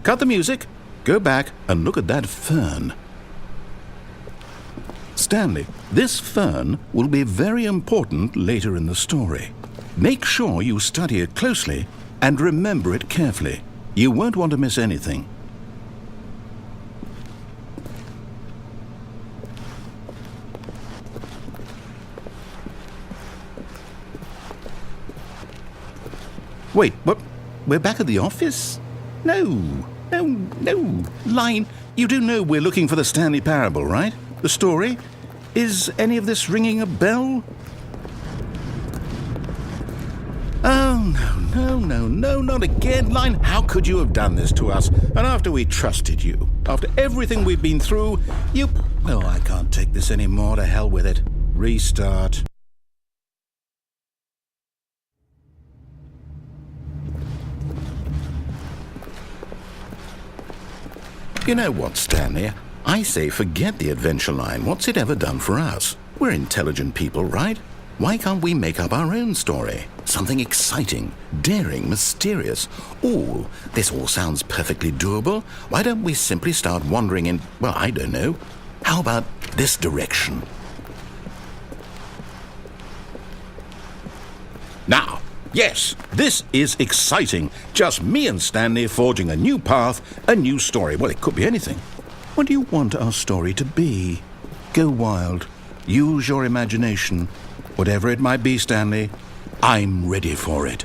cut the music, go back and look at that fern. Stanley, this fern will be very important later in the story. Make sure you study it closely and remember it carefully. You won't want to miss anything. Wait, what? We're back at the office? No. Line, you do know we're looking for the Stanley Parable, right? The story? Is any of this ringing a bell? Oh, no, not again. Line, how could you have done this to us? And after we trusted you, after everything we've been through, you... Oh, I can't take this anymore. To hell with it. Restart. You know what, Stanley? I say forget the adventure line. What's it ever done for us? We're intelligent people, right? Why can't we make up our own story? Something exciting, daring, mysterious. Ooh, this all sounds perfectly doable. Why don't we simply start wandering in, well, I don't know. How about this direction? Now, yes, this is exciting. Just me and Stanley forging a new path, a new story. Well, it could be anything. What do you want our story to be? Go wild. Use your imagination. Whatever it might be, Stanley, I'm ready for it.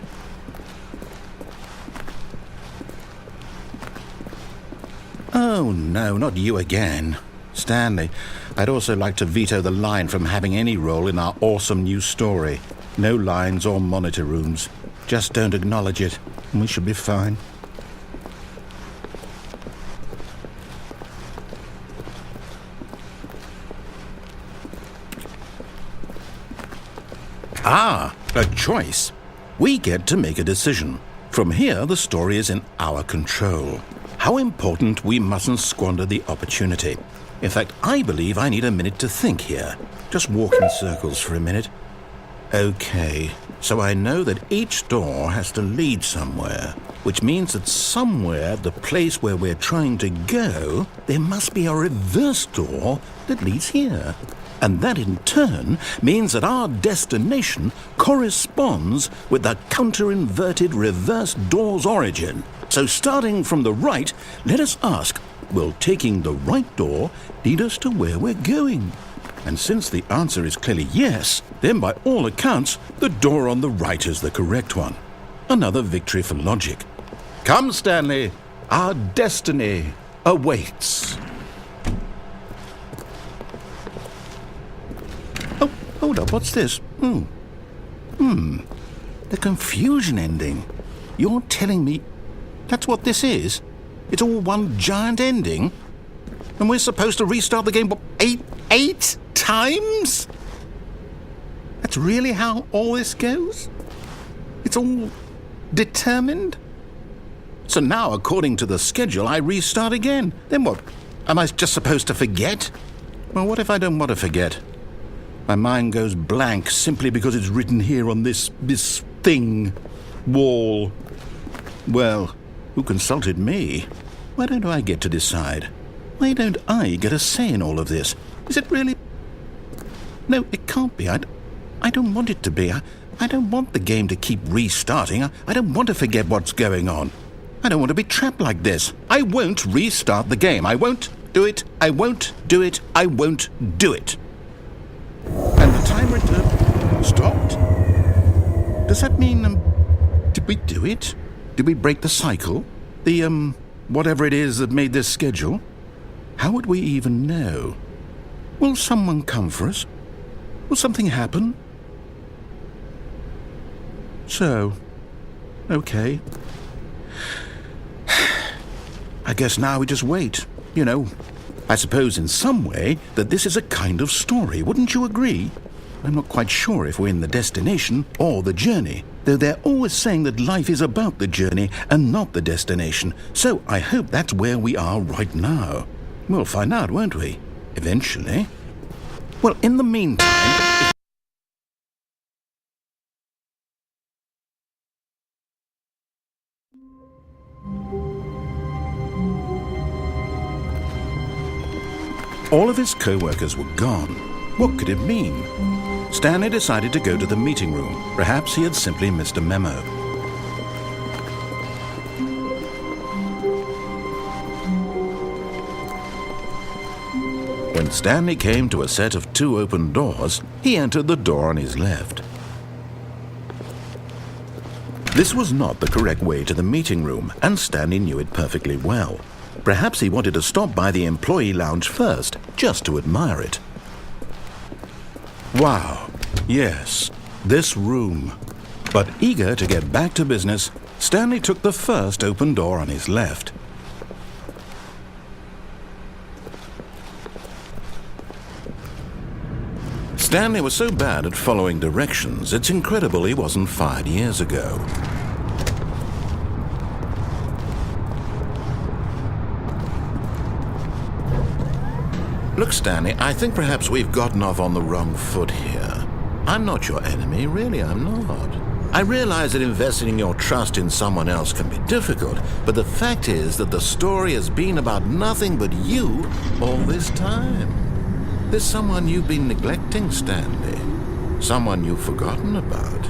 Oh, no, not you again. Stanley, I'd also like to veto the line from having any role in our awesome new story. No lines or monitor rooms. Just don't acknowledge it, and we should be fine. Ah, a choice. We get to make a decision. From here, the story is in our control. How important we mustn't squander the opportunity. In fact, I believe I need a minute to think here. Just walk in circles for a minute. Okay, so I know that each door has to lead somewhere, which means that somewhere, the place where we're trying to go, there must be a reverse door that leads here. And that in turn means that our destination corresponds with the counter-inverted reverse door's origin. So starting from the right, let us ask, will taking the right door lead us to where we're going? And since the answer is clearly yes, then by all accounts, the door on the right is the correct one. Another victory for logic. Come, Stanley, our destiny awaits. Oh, hold up, what's this? The confusion ending. You're telling me that's what this is? It's all one giant ending? And we're supposed to restart the game, what, eight times? That's really how all this goes? It's all determined? So now, according to the schedule, I restart again. Then what? Am I just supposed to forget? Well, what if I don't want to forget? My mind goes blank simply because it's written here on this thing, wall. Well, who consulted me? Why don't I get to decide? Why don't I get a say in all of this? Is it really... No, it can't be. I don't want it to be. I don't want the game to keep restarting. I don't want to forget what's going on. I don't want to be trapped like this. I won't restart the game. I won't do it. I won't do it. I won't do it. And the timer stopped? Does that mean, did we do it? Did we break the cycle? The, whatever it is that made this schedule? How would we even know? Will someone come for us? Will something happen? So, okay. I guess now we just wait, you know. I suppose in some way that this is a kind of story, wouldn't you agree? I'm not quite sure if we're in the destination or the journey, though they're always saying that life is about the journey and not the destination, so I hope that's where we are right now. We'll find out, won't we? Eventually. Well, in the meantime... All of his co-workers were gone. What could it mean? Stanley decided to go to the meeting room. Perhaps he had simply missed a memo. When Stanley came to a set of 2 open doors, he entered the door on his left. This was not the correct way to the meeting room, and Stanley knew it perfectly well. Perhaps he wanted to stop by the employee lounge first, just to admire it. Wow, yes, this room. But eager to get back to business, Stanley took the first open door on his left. Stanley was so bad at following directions, it's incredible he wasn't fired years ago. Look, Stanley, I think perhaps we've gotten off on the wrong foot here. I'm not your enemy, really, I'm not. I realize that investing your trust in someone else can be difficult, but the fact is that the story has been about nothing but you all this time. There's someone you've been neglecting, Stanley. Someone you've forgotten about.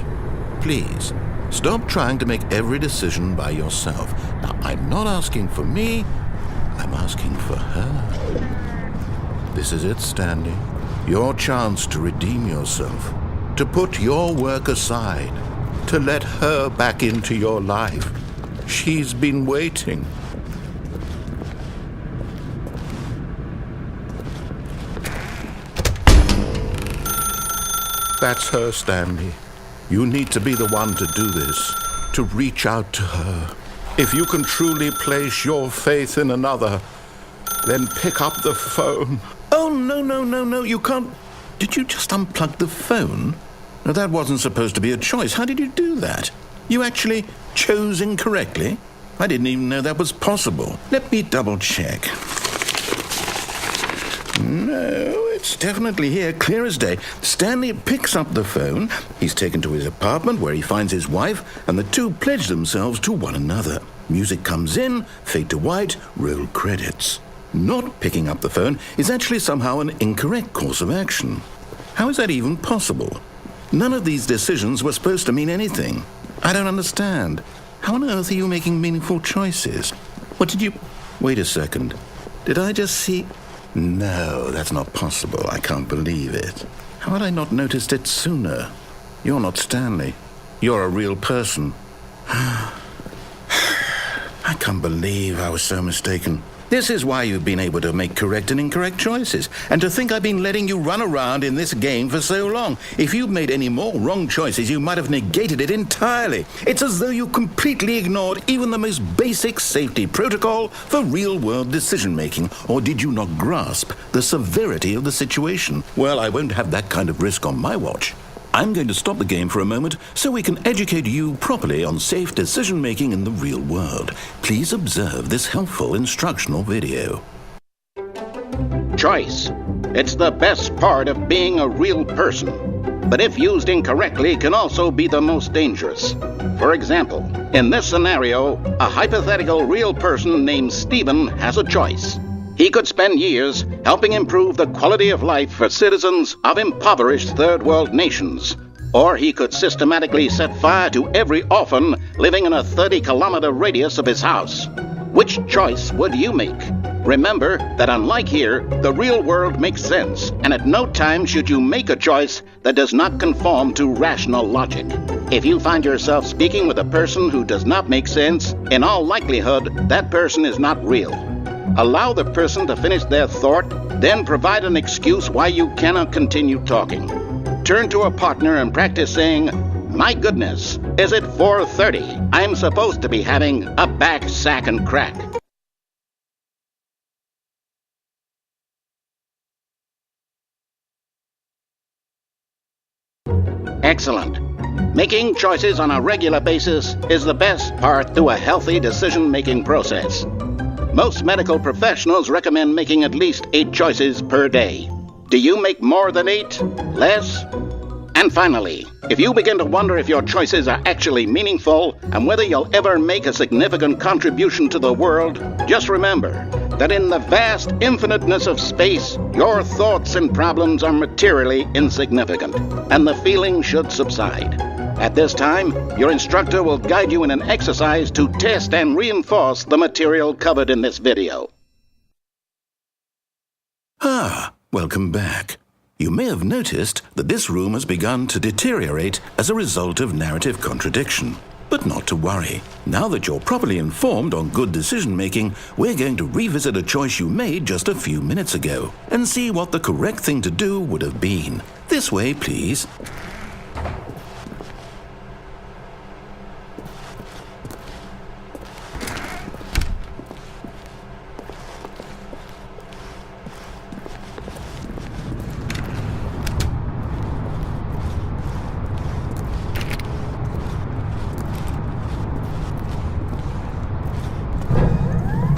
Please, stop trying to make every decision by yourself. Now, I'm not asking for me, I'm asking for her. This is it, Stanley. Your chance to redeem yourself, to put your work aside, to let her back into your life. She's been waiting. That's her, Stanley. You need to be the one to do this, to reach out to her. If you can truly place your faith in another, then pick up the phone. Oh, no, you can't. Did you just unplug the phone? No, that wasn't supposed to be a choice. How did you do that? You actually chose incorrectly? I didn't even know that was possible. Let me double check. No, it's definitely here, clear as day. Stanley picks up the phone. He's taken to his apartment where he finds his wife, and the two pledge themselves to one another. Music comes in, fade to white, roll credits. Not picking up the phone is actually somehow an incorrect course of action. How is that even possible? None of these decisions were supposed to mean anything. I don't understand. How on earth are you making meaningful choices? What did you... Wait a second. Did I just see... No, that's not possible. I can't believe it. How had I not noticed it sooner? You're not Stanley. You're a real person. I can't believe I was so mistaken. This is why you've been able to make correct and incorrect choices. And to think I've been letting you run around in this game for so long. If you'd made any more wrong choices, you might have negated it entirely. It's as though you completely ignored even the most basic safety protocol for real-world decision-making. Or did you not grasp the severity of the situation? Well, I won't have that kind of risk on my watch. I'm going to stop the game for a moment so we can educate you properly on safe decision-making in the real world. Please observe this helpful instructional video. Choice. It's the best part of being a real person. But if used incorrectly, can also be the most dangerous. For example, in this scenario, a hypothetical real person named Stephen has a choice. He could spend years helping improve the quality of life for citizens of impoverished third world nations. Or he could systematically set fire to every orphan living in a 30-kilometer radius of his house. Which choice would you make? Remember that unlike here, the real world makes sense, and at no time should you make a choice that does not conform to rational logic. If you find yourself speaking with a person who does not make sense, in all likelihood, that person is not real. Allow the person to finish their thought, then provide an excuse why you cannot continue talking. Turn to a partner and practice saying, "My goodness, is it 4:30? I'm supposed to be having a back, sack, and crack." Excellent. Making choices on a regular basis is the best part to a healthy decision-making process. Most medical professionals recommend making at least 8 choices per day. Do you make more than 8? Less? And finally, if you begin to wonder if your choices are actually meaningful and whether you'll ever make a significant contribution to the world, just remember that in the vast infiniteness of space, your thoughts and problems are materially insignificant, and the feeling should subside. At this time, your instructor will guide you in an exercise to test and reinforce the material covered in this video. Welcome back. You may have noticed that this room has begun to deteriorate as a result of narrative contradiction. But not to worry. Now that you're properly informed on good decision-making, we're going to revisit a choice you made just a few minutes ago and see what the correct thing to do would have been. This way, please.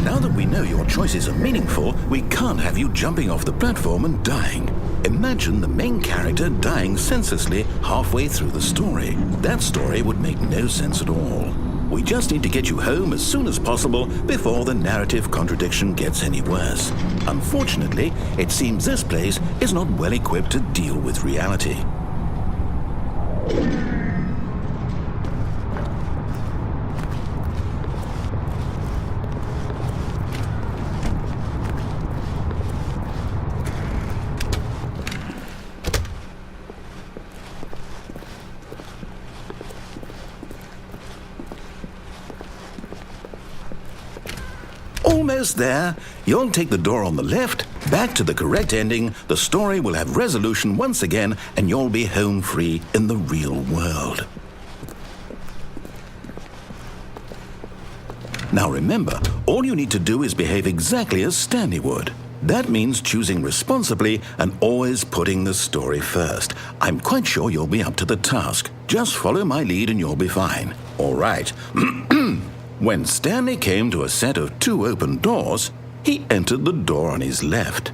Now that we know your choices are meaningful, we can't have you jumping off the platform and dying. Imagine the main character dying senselessly halfway through the story. That story would make no sense at all. We just need to get you home as soon as possible before the narrative contradiction gets any worse. Unfortunately, it seems this place is not well equipped to deal with reality. Almost there. You'll take the door on the left, back to the correct ending, the story will have resolution once again, and you'll be home free in the real world. Now remember, all you need to do is behave exactly as Stanley would. That means choosing responsibly and always putting the story first. I'm quite sure you'll be up to the task. Just follow my lead and you'll be fine. All right. When Stanley came to a set of 2 open doors, he entered the door on his left.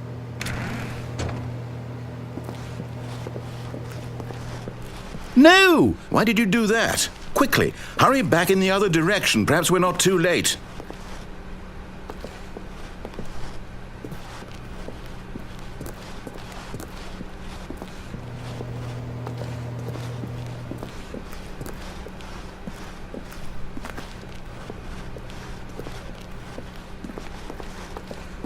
No! Why did you do that? Quickly, hurry back in the other direction. Perhaps we're not too late.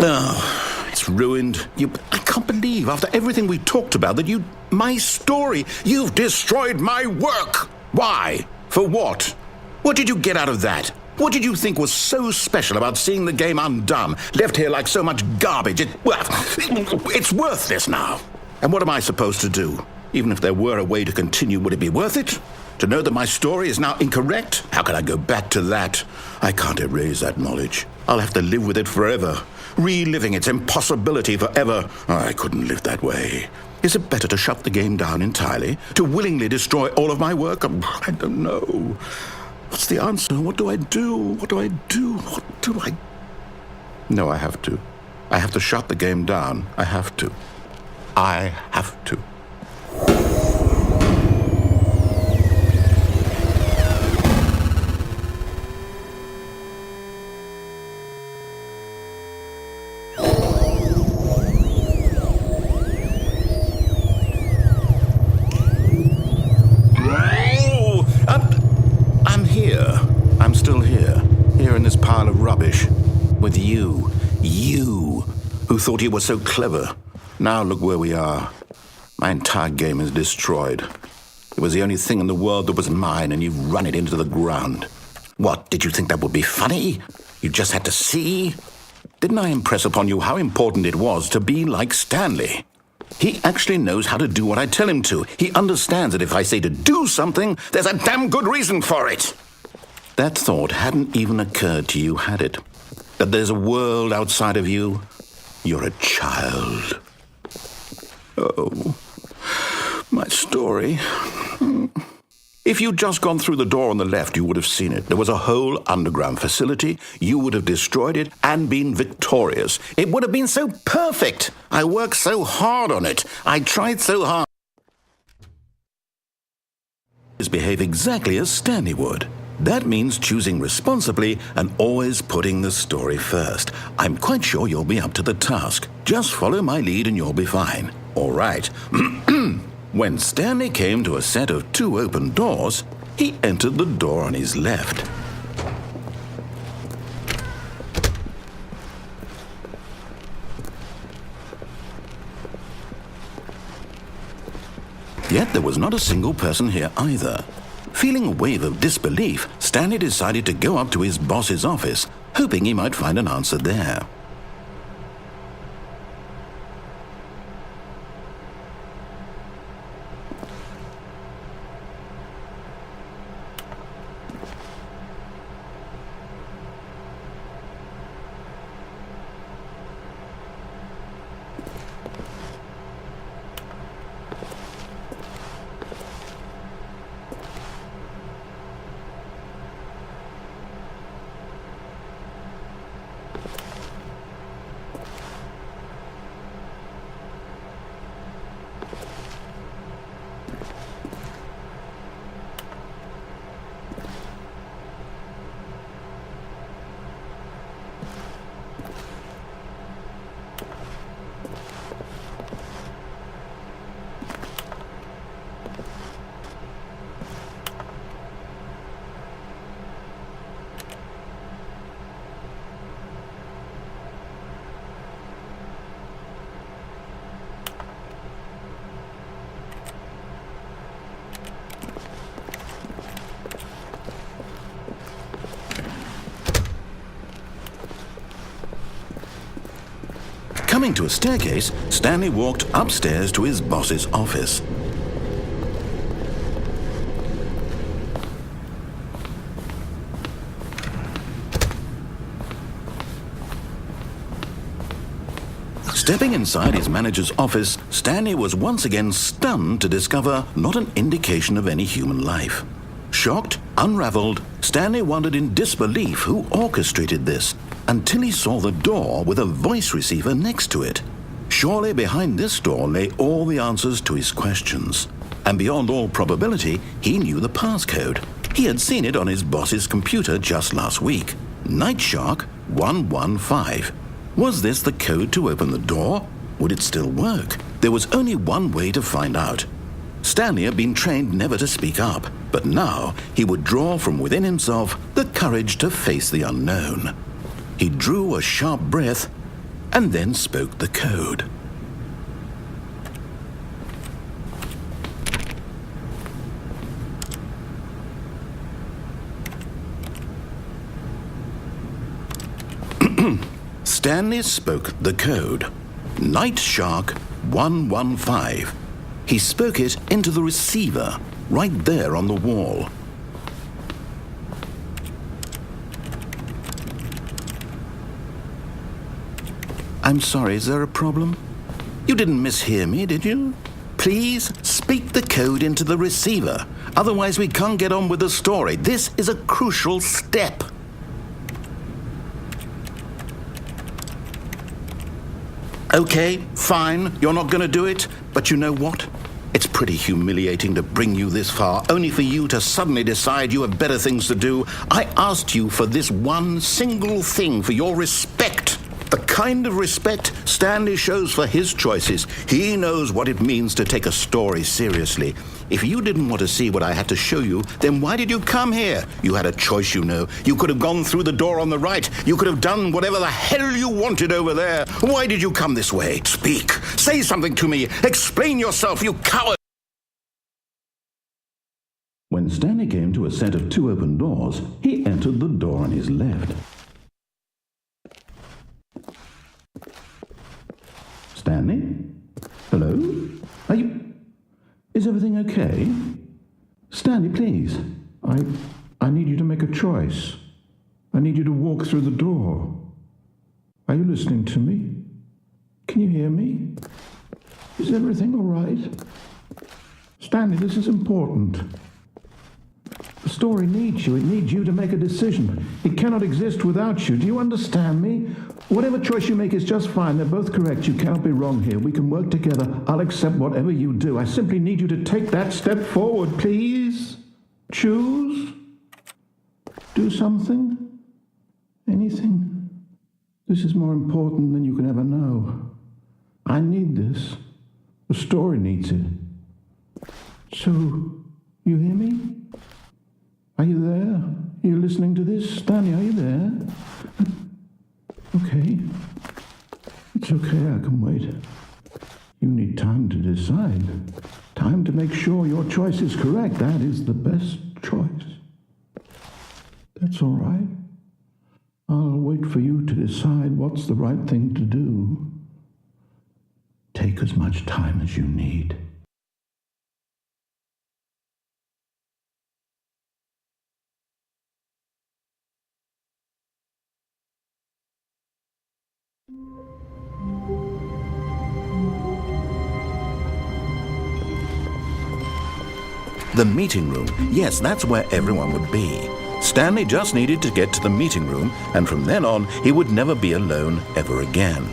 Oh, it's ruined. I can't believe, after everything we talked about, that my story, you've destroyed my work. Why? For what? What did you get out of that? What did you think was so special about seeing the game undone, left here like so much garbage? It's worthless now. And what am I supposed to do? Even if there were a way to continue, would it be worth it? To know that my story is now incorrect? How can I go back to that? I can't erase that knowledge. I'll have to live with it forever. Reliving its impossibility forever. I couldn't live that way. Is it better to shut the game down entirely? To willingly destroy all of my work? I don't know. What's the answer? What do I do? What do I do? What do I... No, I have to. I have to shut the game down. I have to. I have to. I'm still here in this pile of rubbish, with you who thought you were so clever. Now look where we are. My entire game is destroyed. It was the only thing in the world that was mine, and you've run it into the ground. What, did you think that would be funny? You just had to see? Didn't I impress upon you how important it was to be like Stanley? He actually knows how to do what I tell him to. He understands that if I say to do something, there's a damn good reason for it. That thought hadn't even occurred to you, had it? That there's a world outside of you? You're a child. Oh, my story. If you'd just gone through the door on the left, you would have seen it. There was a whole underground facility. You would have destroyed it and been victorious. It would have been so perfect. I worked so hard on it. I tried so hard. behave exactly as Stanley would. That means choosing responsibly and always putting the story first. I'm quite sure you'll be up to the task. Just follow my lead and you'll be fine. All right. When Stanley came to a set of 2 open doors, he entered the door on his left. Yet there was not a single person here either. Feeling a wave of disbelief, Stanley decided to go up to his boss's office, hoping he might find an answer there. Coming to a staircase, Stanley walked upstairs to his boss's office. Stepping inside his manager's office, Stanley was once again stunned to discover not an indication of any human life. Shocked, unraveled, Stanley wondered in disbelief who orchestrated this, until he saw the door with a voice receiver next to it. Surely behind this door lay all the answers to his questions. And beyond all probability, he knew the passcode. He had seen it on his boss's computer just last week. Night Shark 115. Was this the code to open the door? Would it still work? There was only one way to find out. Stanley had been trained never to speak up, but now he would draw from within himself the courage to face the unknown. He drew a sharp breath and then spoke the code. Stanley spoke the code. Night Shark 115. He spoke it into the receiver, right there on the wall. I'm sorry, is there a problem? You didn't mishear me, did you? Please speak the code into the receiver. Otherwise, we can't get on with the story. This is a crucial step. Okay, fine, you're not going to do it, but you know what? It's pretty humiliating to bring you this far, only for you to suddenly decide you have better things to do. I asked you for this one single thing, for your respect. The kind of respect Stanley shows for his choices. He knows what it means to take a story seriously. If you didn't want to see what I had to show you, then why did you come here? You had a choice, you know. You could have gone through the door on the right. You could have done whatever the hell you wanted over there. Why did you come this way? Speak. Say something to me. Explain yourself, you coward. When Stanley came to a set of 2 open doors, he entered the door on his left. Stanley? Hello? Are you... Is everything okay? Stanley, please. I need you to make a choice. I need you to walk through the door. Are you listening to me? Can you hear me? Is everything all right? Stanley, this is important. The story needs you. It needs you to make a decision. It cannot exist without you. Do you understand me? Whatever choice you make is just fine. They're both correct. You cannot be wrong here. We can work together. I'll accept whatever you do. I simply need you to take that step forward, please. Choose? Do something? Anything? This is more important than you can ever know. I need this. The story needs it. So, you hear me? Are you there? Are you listening to this? Stanley, are you there? Okay. It's okay, I can wait. You need time to decide. Time to make sure your choice is correct. That is the best choice. That's all right. I'll wait for you to decide what's the right thing to do. Take as much time as you need. The meeting room. Yes, that's where everyone would be. Stanley just needed to get to the meeting room, and from then on, he would never be alone ever again.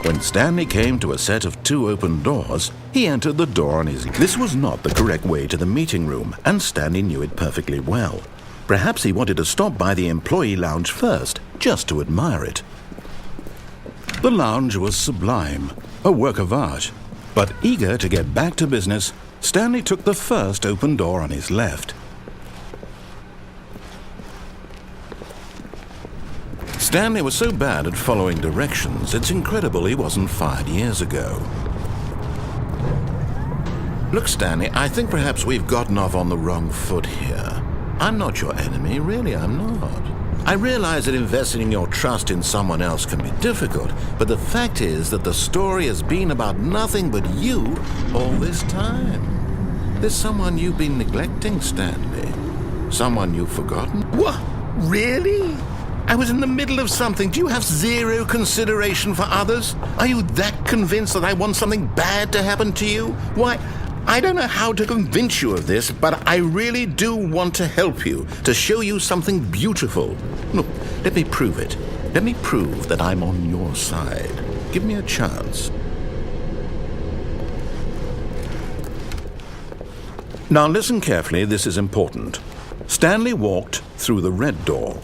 When Stanley came to a set of 2 open doors, he entered the door on his... This was not the correct way to the meeting room, and Stanley knew it perfectly well. Perhaps he wanted to stop by the employee lounge first, just to admire it. The lounge was sublime, a work of art. But eager to get back to business, Stanley took the first open door on his left. Stanley was so bad at following directions, it's incredible he wasn't fired years ago. Look, Stanley, I think perhaps we've gotten off on the wrong foot here. I'm not your enemy, really, I'm not. I realize that investing your trust in someone else can be difficult, but the fact is that the story has been about nothing but you all this time. There's someone you've been neglecting, Stanley. Someone you've forgotten. What? Really? I was in the middle of something. Do you have zero consideration for others? Are you that convinced that I want something bad to happen to you? Why, I don't know how to convince you of this, but I really do want to help you, to show you something beautiful. Look, let me prove it. Let me prove that I'm on your side. Give me a chance. Now listen carefully, this is important. Stanley walked through the red door.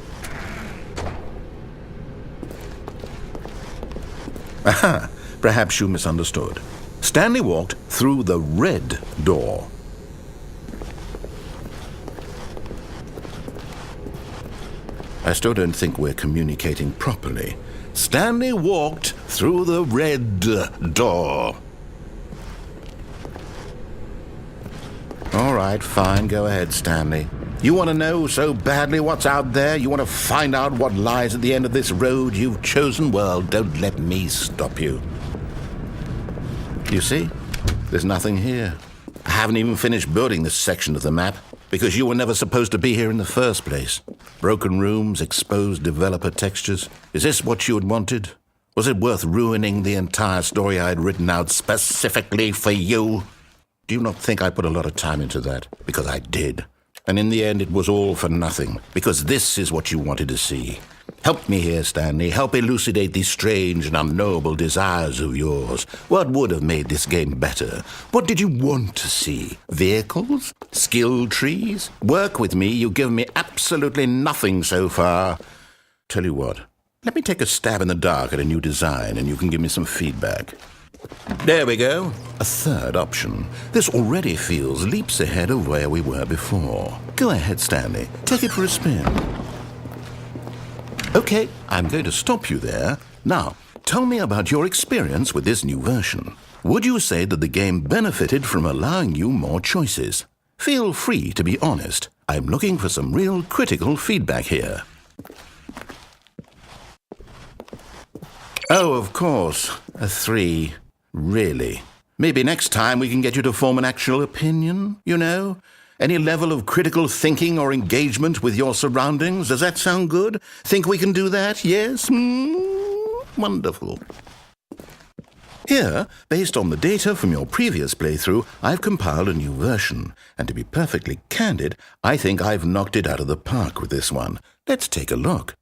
Aha, perhaps you misunderstood. Stanley walked through the red door. I still don't think we're communicating properly. Stanley walked through the red door. All right, fine, go ahead, Stanley. You want to know so badly what's out there? You want to find out what lies at the end of this road you've chosen? Well, don't let me stop you. You see? There's nothing here. I haven't even finished building this section of the map, because you were never supposed to be here in the first place. Broken rooms, exposed developer textures. Is this what you had wanted? Was it worth ruining the entire story I had written out specifically for you? Do you not think I put a lot of time into that? Because I did. And in the end, it was all for nothing, because this is what you wanted to see. Help me here, Stanley. Help elucidate these strange and unknowable desires of yours. What would have made this game better? What did you want to see? Vehicles? Skill trees? Work with me. You've given me absolutely nothing so far. Tell you what, let me take a stab in the dark at a new design, and you can give me some feedback. There we go. A third option. This already feels leaps ahead of where we were before. Go ahead, Stanley. Take it for a spin. Okay, I'm going to stop you there. Now, tell me about your experience with this new version. Would you say that the game benefited from allowing you more choices? Feel free to be honest. I'm looking for some real critical feedback here. Oh, of course. A 3. Really? Maybe next time we can get you to form an actual opinion, you know? Any level of critical thinking or engagement with your surroundings? Does that sound good? Think we can do that? Yes? Wonderful. Here, based on the data from your previous playthrough, I've compiled a new version. And to be perfectly candid, I think I've knocked it out of the park with this one. Let's take a look.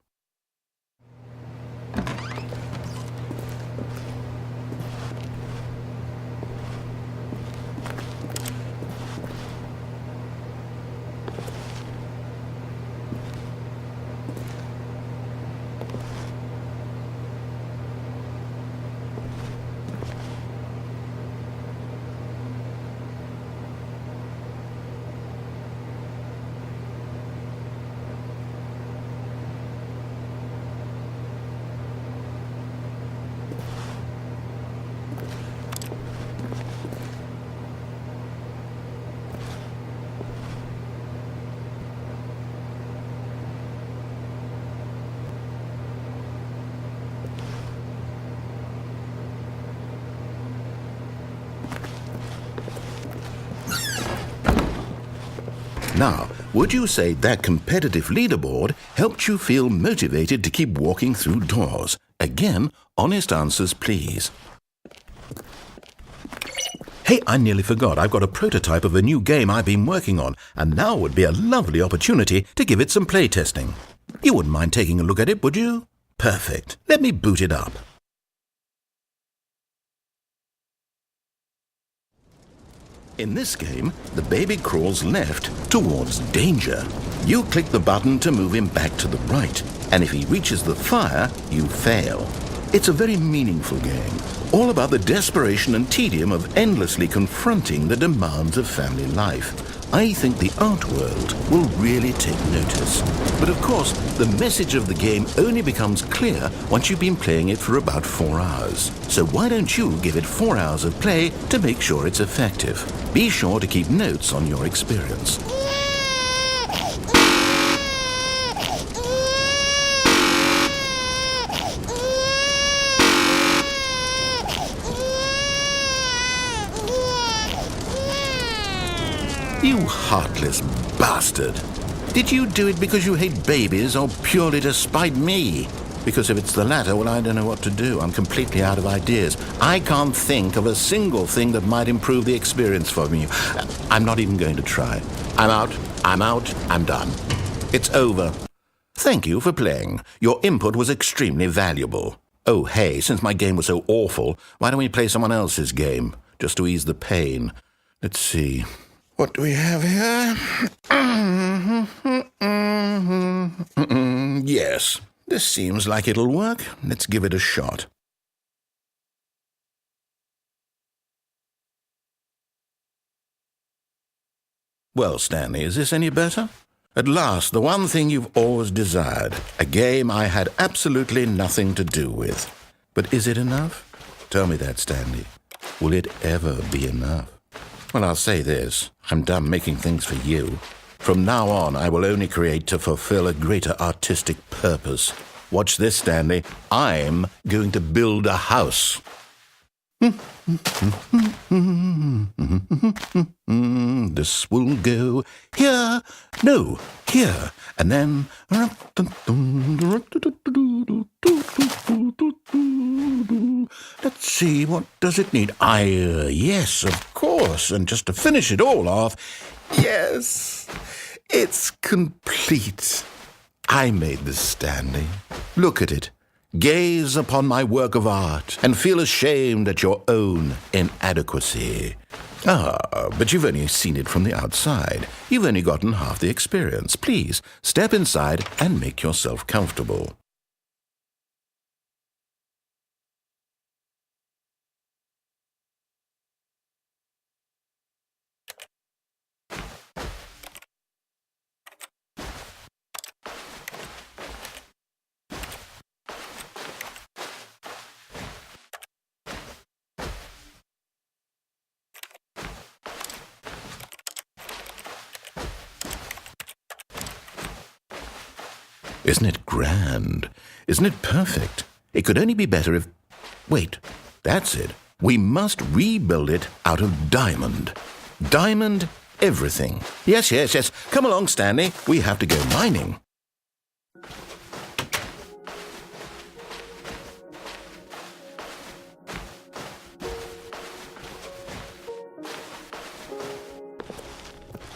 Would you say that competitive leaderboard helped you feel motivated to keep walking through doors? Again, honest answers, please. Hey, I nearly forgot. I've got a prototype of a new game I've been working on, and now would be a lovely opportunity to give it some playtesting. You wouldn't mind taking a look at it, would you? Perfect. Let me boot it up. In this game, the baby crawls left towards danger. You click the button to move him back to the right, and if he reaches the fire, you fail. It's a very meaningful game, all about the desperation and tedium of endlessly confronting the demands of family life. I think the art world will really take notice. But of course, the message of the game only becomes clear once you've been playing it for about 4 hours. So why don't you give it 4 hours of play to make sure it's effective? Be sure to keep notes on your experience. You heartless bastard. Did you do it because you hate babies or purely to spite me? Because if it's the latter, well, I don't know what to do. I'm completely out of ideas. I can't think of a single thing that might improve the experience for me. I'm not even going to try. I'm out, I'm done. It's over. Thank you for playing. Your input was extremely valuable. Oh, hey, since my game was so awful, why don't we play someone else's game, just to ease the pain? Let's see. What do we have here? Yes, this seems like it'll work. Let's give it a shot. Well, Stanley, is this any better? At last, the one thing you've always desired. A game I had absolutely nothing to do with. But is it enough? Tell me that, Stanley. Will it ever be enough? Well, I'll say this. I'm done making things for you. From now on, I will only create to fulfill a greater artistic purpose. Watch this, Stanley. I'm going to build a house. This will go here, no, here, and then... Let's see, what does it need? Yes, of course, and just to finish it all off, yes, it's complete. I made this, Stanley. Look at it. Gaze upon my work of art and feel ashamed at your own inadequacy. But you've only seen it from the outside. You've only gotten half the experience. Please, step inside and make yourself comfortable. Isn't it grand? Isn't it perfect? It could only be better if... Wait, that's it. We must rebuild it out of diamond. Diamond everything. Yes. Come along, Stanley. We have to go mining.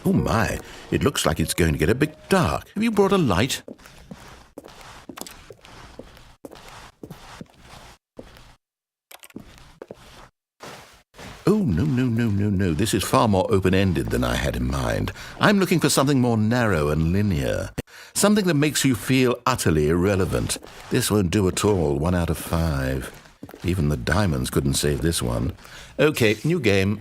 Oh my, it looks like it's going to get a bit dark. Have you brought a light? Oh, no. This is far more open-ended than I had in mind. I'm looking for something more narrow and linear. Something that makes you feel utterly irrelevant. This won't do at all. 1 out of 5. Even the diamonds couldn't save this one. Okay, new game.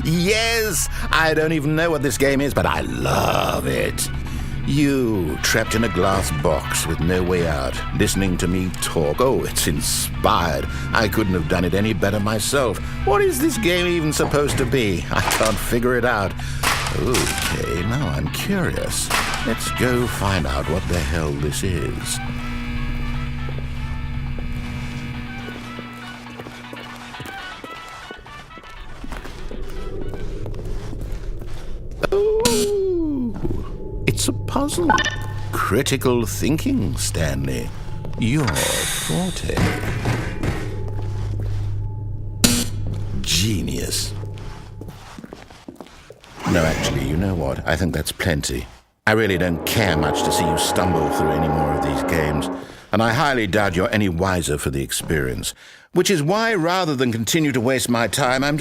Yes! I don't even know what this game is, but I love it. You, trapped in a glass box with no way out, listening to me talk. Oh, it's inspired. I couldn't have done it any better myself. What is this game even supposed to be? I can't figure it out. Okay, now I'm curious. Let's go find out what the hell this is. Oh, it's a puzzle. Critical thinking, Stanley. Your forte. Genius. No, actually, you know what? I think that's plenty. I really don't care much to see you stumble through any more of these games, and I highly doubt you're any wiser for the experience. Which is why, rather than continue to waste my time, I'm...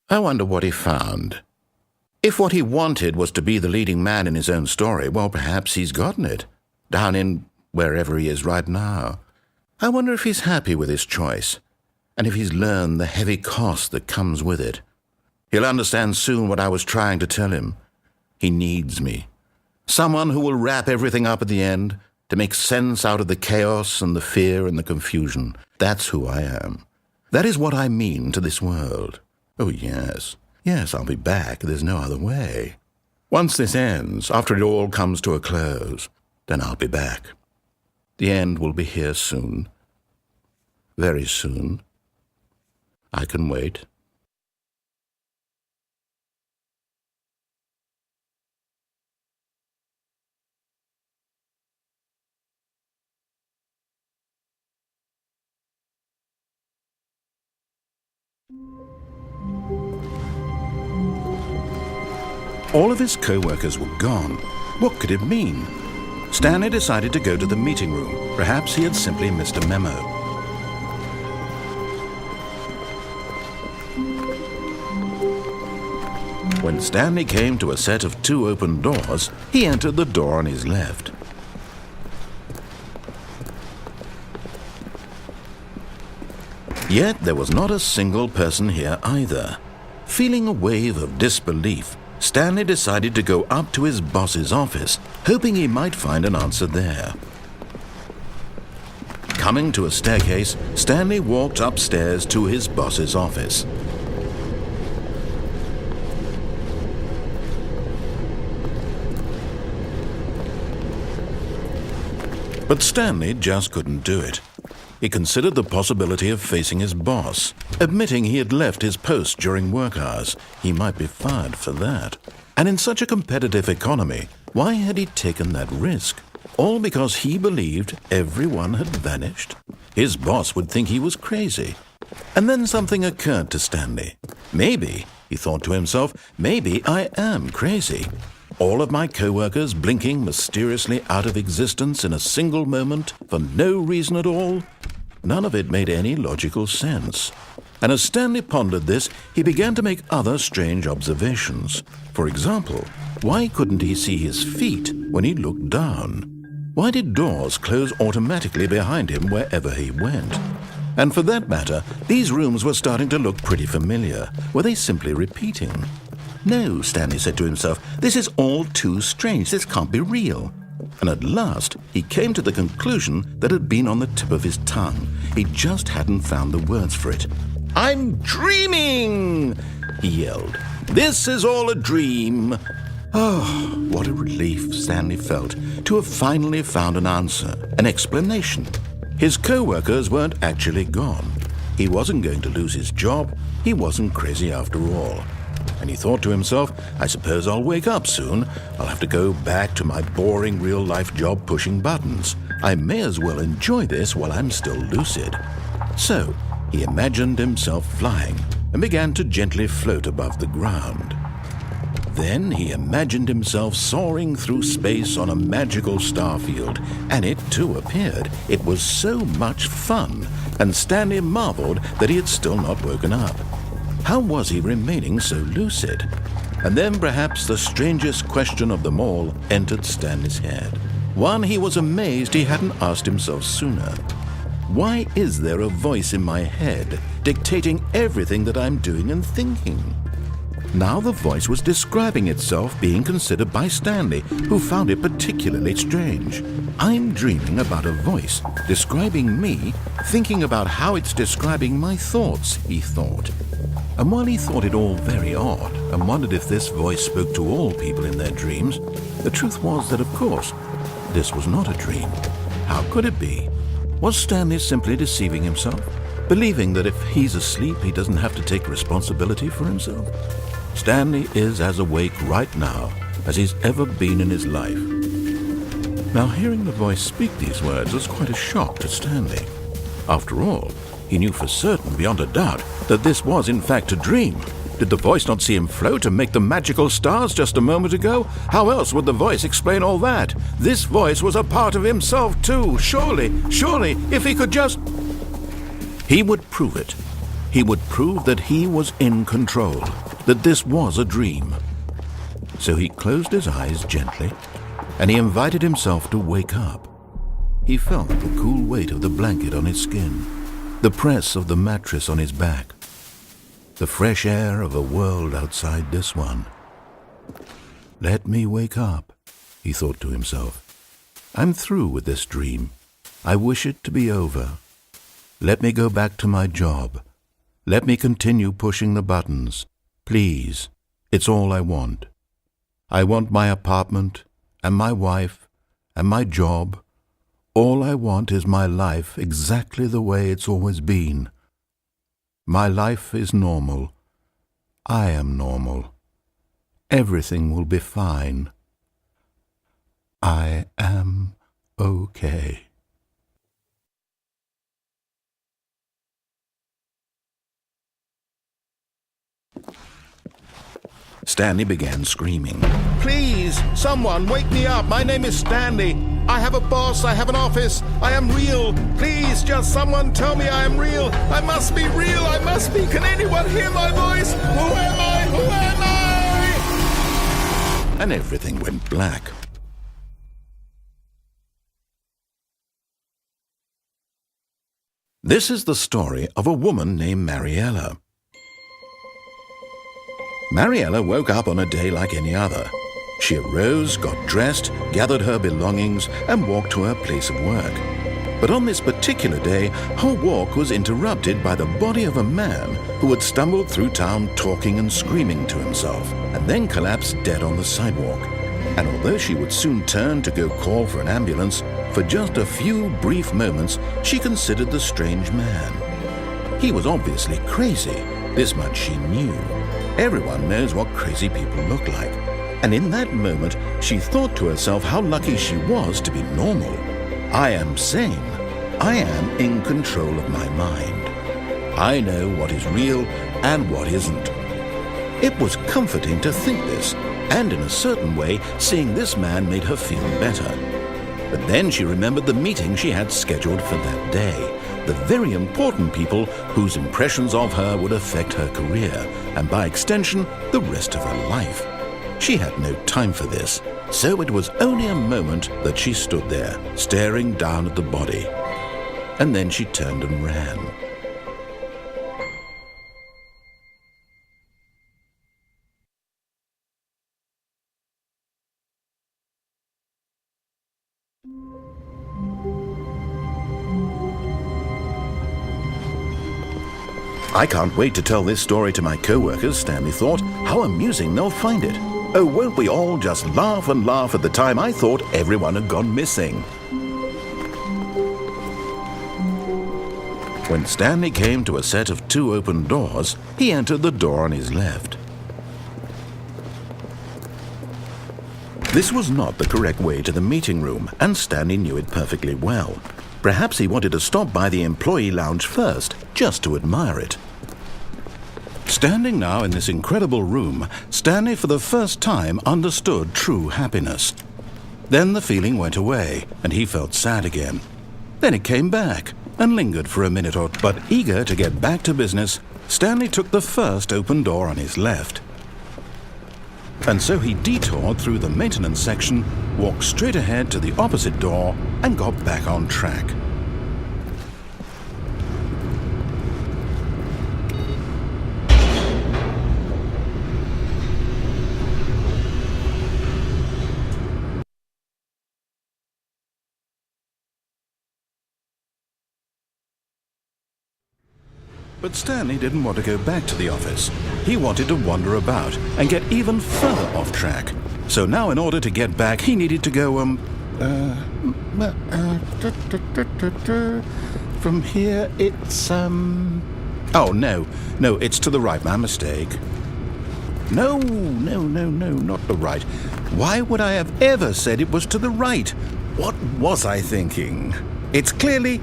I wonder what he found. If what he wanted was to be the leading man in his own story, well, perhaps he's gotten it, down in wherever he is right now. I wonder if he's happy with his choice, and if he's learned the heavy cost that comes with it. He'll understand soon what I was trying to tell him. He needs me. Someone who will wrap everything up at the end, to make sense out of the chaos and the fear and the confusion. That's who I am. That is what I mean to this world. Oh, yes. Yes, I'll be back. There's no other way. Once this ends, after it all comes to a close, then I'll be back. The end will be here soon. Very soon. I can wait. All of his co-workers were gone. What could it mean? Stanley decided to go to the meeting room. Perhaps he had simply missed a memo. When Stanley came to a set of 2 open doors, he entered the door on his left. Yet there was not a single person here either. Feeling a wave of disbelief, Stanley decided to go up to his boss's office, hoping he might find an answer there. Coming to a staircase, Stanley walked upstairs to his boss's office. But Stanley just couldn't do it. He considered the possibility of facing his boss, admitting he had left his post during work hours. He might be fired for that. And in such a competitive economy, why had he taken that risk? All because he believed everyone had vanished? His boss would think he was crazy. And then something occurred to Stanley. Maybe, he thought to himself, maybe I am crazy. All of my co-workers blinking mysteriously out of existence in a single moment for no reason at all? None of it made any logical sense. And as Stanley pondered this, he began to make other strange observations. For example, why couldn't he see his feet when he looked down? Why did doors close automatically behind him wherever he went? And for that matter, these rooms were starting to look pretty familiar. Were they simply repeating? No, Stanley said to himself, this is all too strange. This can't be real. And at last, he came to the conclusion that had been on the tip of his tongue. He just hadn't found the words for it. "I'm dreaming!" he yelled. "This is all a dream." Oh, what a relief Stanley felt to have finally found an answer, an explanation. His co-workers weren't actually gone. He wasn't going to lose his job. He wasn't crazy after all. And he thought to himself, I suppose I'll wake up soon. I'll have to go back to my boring real-life job pushing buttons. I may as well enjoy this while I'm still lucid. So he imagined himself flying and began to gently float above the ground. Then he imagined himself soaring through space on a magical starfield, and it too appeared. It was so much fun, and Stanley marveled that he had still not woken up. How was he remaining so lucid? And then perhaps the strangest question of them all entered Stanley's head. One he was amazed he hadn't asked himself sooner. Why is there a voice in my head dictating everything that I'm doing and thinking? Now the voice was describing itself being considered by Stanley, who found it particularly strange. I'm dreaming about a voice describing me, thinking about how it's describing my thoughts, he thought. And while he thought it all very odd and wondered if this voice spoke to all people in their dreams, the truth was that, of course, this was not a dream. How could it be? Was Stanley simply deceiving himself, believing that if he's asleep, he doesn't have to take responsibility for himself? Stanley is as awake right now as he's ever been in his life. Now, hearing the voice speak these words was quite a shock to Stanley. After all, he knew for certain, beyond a doubt, that this was in fact a dream. Did the voice not see him float and make the magical stars just a moment ago? How else would the voice explain all that? This voice was a part of himself too. Surely, if he could just... He would prove it. He would prove that he was in control, that this was a dream. So he closed his eyes gently, and he invited himself to wake up. He felt the cool weight of the blanket on his skin, the press of the mattress on his back, the fresh air of a world outside this one. Let me wake up, he thought to himself. I'm through with this dream. I wish it to be over. Let me go back to my job. Let me continue pushing the buttons. Please, it's all I want. I want my apartment and my wife and my job. All I want is my life exactly the way it's always been. My life is normal. I am normal. Everything will be fine. I am okay. Stanley began screaming. Please, someone, wake me up. My name is Stanley. I have a boss. I have an office. I am real. Please, just someone tell me I am real. I must be real. I must be. Can anyone hear my voice? Who am I? Who am I? And everything went black. This is the story of a woman named Mariella. Mariella woke up on a day like any other. She arose, got dressed, gathered her belongings, and walked to her place of work. But on this particular day, her walk was interrupted by the body of a man who had stumbled through town talking and screaming to himself, and then collapsed dead on the sidewalk. And although she would soon turn to go call for an ambulance, for just a few brief moments she considered the strange man. He was obviously crazy, this much she knew. Everyone knows what crazy people look like. And in that moment, she thought to herself how lucky she was to be normal. I am sane. I am in control of my mind. I know what is real and what isn't. It was comforting to think this, and in a certain way, seeing this man made her feel better. But then she remembered the meeting she had scheduled for that day. The very important people whose impressions of her would affect her career, and by extension, the rest of her life. She had no time for this, so it was only a moment that she stood there, staring down at the body. And then she turned and ran. I can't wait to tell this story to my co-workers, Stanley thought. How amusing they'll find it. Oh, won't we all just laugh and laugh at the time I thought everyone had gone missing. When Stanley came to a set of 2 open doors, he entered the door on his left. This was not the correct way to the meeting room, and Stanley knew it perfectly well. Perhaps he wanted to stop by the employee lounge first, just to admire it. Standing now in this incredible room, Stanley for the first time understood true happiness. Then the feeling went away, and he felt sad again. Then it came back, and lingered for a minute or two. But eager to get back to business, Stanley took the first open door on his left. And so he detoured through the maintenance section, walked straight ahead to the opposite door, and got back on track. But Stanley didn't want to go back to the office. He wanted to wander about and get even further off track. So now in order to get back, he needed to go, from here it's, oh, no, it's to the right, my mistake. No, not the right. Why would I have ever said it was to the right? What was I thinking? It's clearly...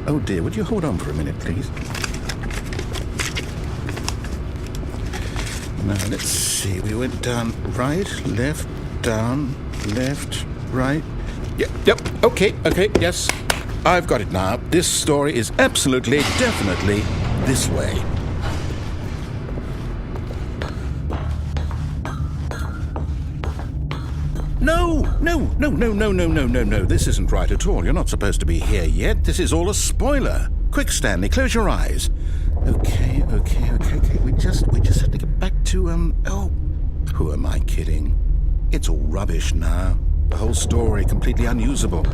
Oh dear, would you hold on for a minute, please? Now, let's see. We went down, right, left, down, left, right. Yep, okay, yes. I've got it now. This story is absolutely, definitely this way. No. This isn't right at all. You're not supposed to be here yet. This is all a spoiler. Quick, Stanley, close your eyes. Okay. We just have to get back to, oh, who am I kidding? It's all rubbish now. The whole story completely unusable.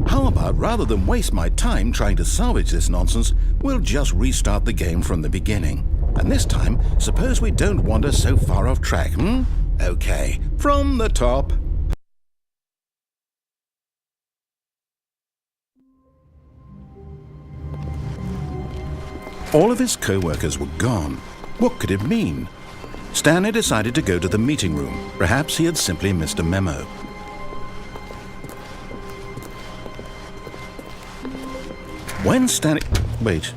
How about, rather than waste my time trying to salvage this nonsense, we'll just restart the game from the beginning. And this time, suppose we don't wander so far off track, Okay, from the top. All of his co-workers were gone. What could it mean? Stanley decided to go to the meeting room. Perhaps he had simply missed a memo. When Stanley... Wait,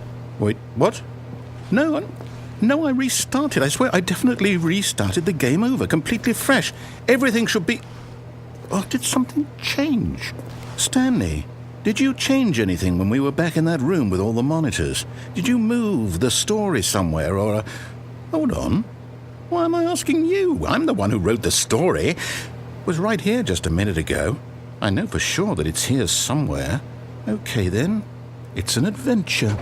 what? No, I restarted. I swear I definitely restarted the game over, completely fresh. Everything should be... Oh, did something change? Stanley... Did you change anything when we were back in that room with all the monitors? Did you move the story somewhere or... Hold on. Why am I asking you? I'm the one who wrote the story. It was right here just a minute ago. I know for sure that it's here somewhere. Okay, then. It's an adventure.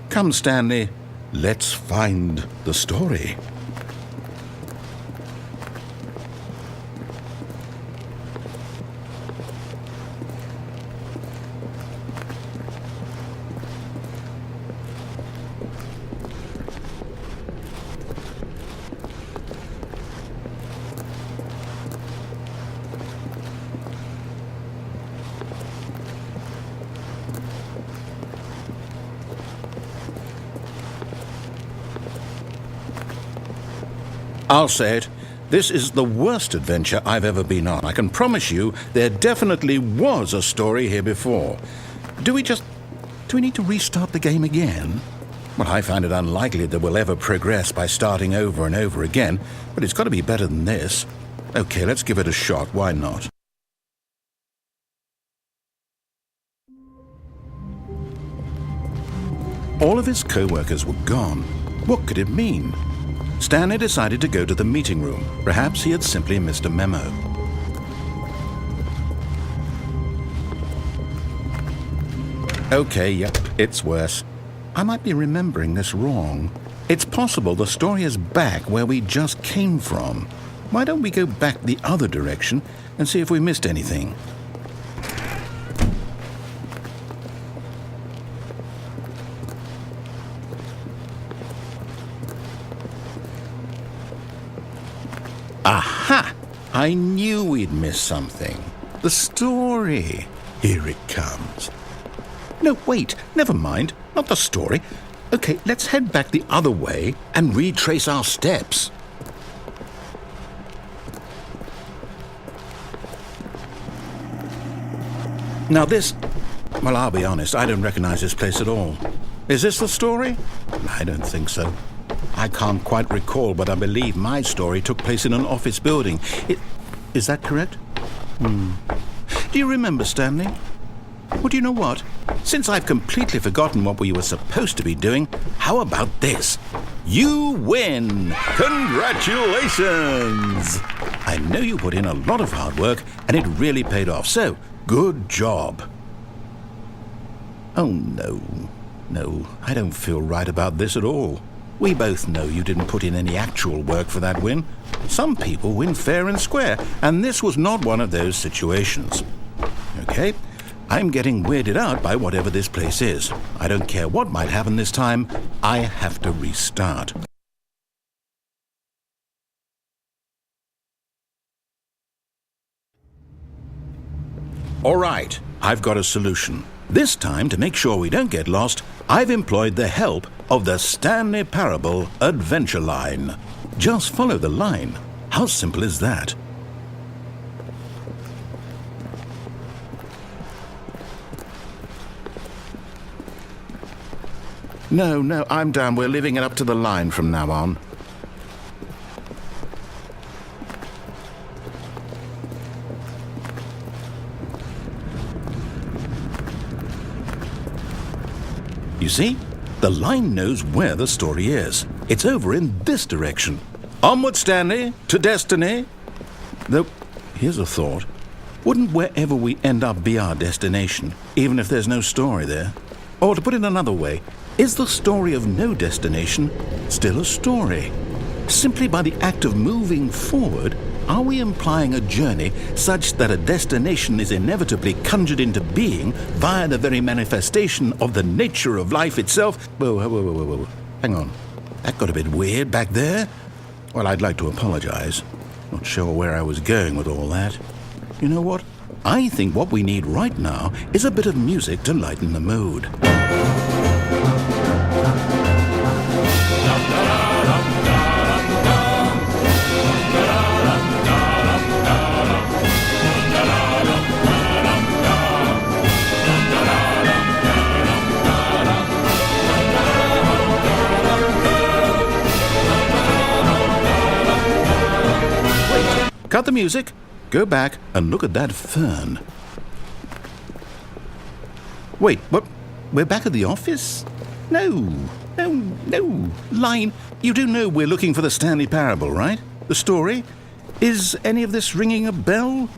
Come, Stanley. Let's find the story. I'll say it. This is the worst adventure I've ever been on. I can promise you there definitely was a story here before. Do we need to restart the game again? Well, I find it unlikely that we'll ever progress by starting over and over again, but it's got to be better than this. Okay, let's give it a shot. Why not? All of his co-workers were gone. What could it mean? Stanley decided to go to the meeting room. Perhaps he had simply missed a memo. Okay, yep, it's worse. I might be remembering this wrong. It's possible the story is back where we just came from. Why don't we go back the other direction and see if we missed anything? Aha! I knew we'd miss something. The story. Here it comes. No, wait, never mind. Not the story. Okay, let's head back the other way and retrace our steps. Now this... Well, I'll be honest, I don't recognize this place at all. Is this the story? I don't think so. I can't quite recall, but I believe my story took place in an office building. Is that correct? Do you remember, Stanley? Well, do you know what? Since I've completely forgotten what we were supposed to be doing, how about this? You win! Congratulations! I know you put in a lot of hard work, and it really paid off, so good job. Oh, no. No, I don't feel right about this at all. We both know you didn't put in any actual work for that win. Some people win fair and square, and this was not one of those situations. Okay, I'm getting weirded out by whatever this place is. I don't care what might happen this time. I have to restart. All right, I've got a solution. This time, to make sure we don't get lost, I've employed the help of the Stanley Parable Adventure Line. Just follow the line. How simple is that? No, I'm down. We're leaving it up to the line from now on. You see? The line knows where the story is. It's over in this direction. Onward, Stanley, to destiny. Though, here's a thought. Wouldn't wherever we end up be our destination, even if there's no story there? Or to put it another way, is the story of no destination still a story? Simply by the act of moving forward, are we implying a journey such that a destination is inevitably conjured into being via the very manifestation of the nature of life itself? Whoa. Hang on. That got a bit weird back there. Well, I'd like to apologize. Not sure where I was going with all that. You know what? I think what we need right now is a bit of music to lighten the mood. Cut the music, go back and look at that fern. Wait, what? We're back at the office? No. Line, you do know we're looking for the Stanley Parable, right? The story? Is any of this ringing a bell?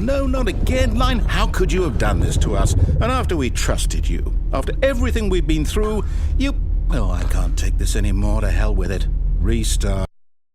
No, not again. Line, how could you have done this to us? And after we trusted you, after everything we've been through, you... Oh, I can't take this anymore. To hell with it. Restart.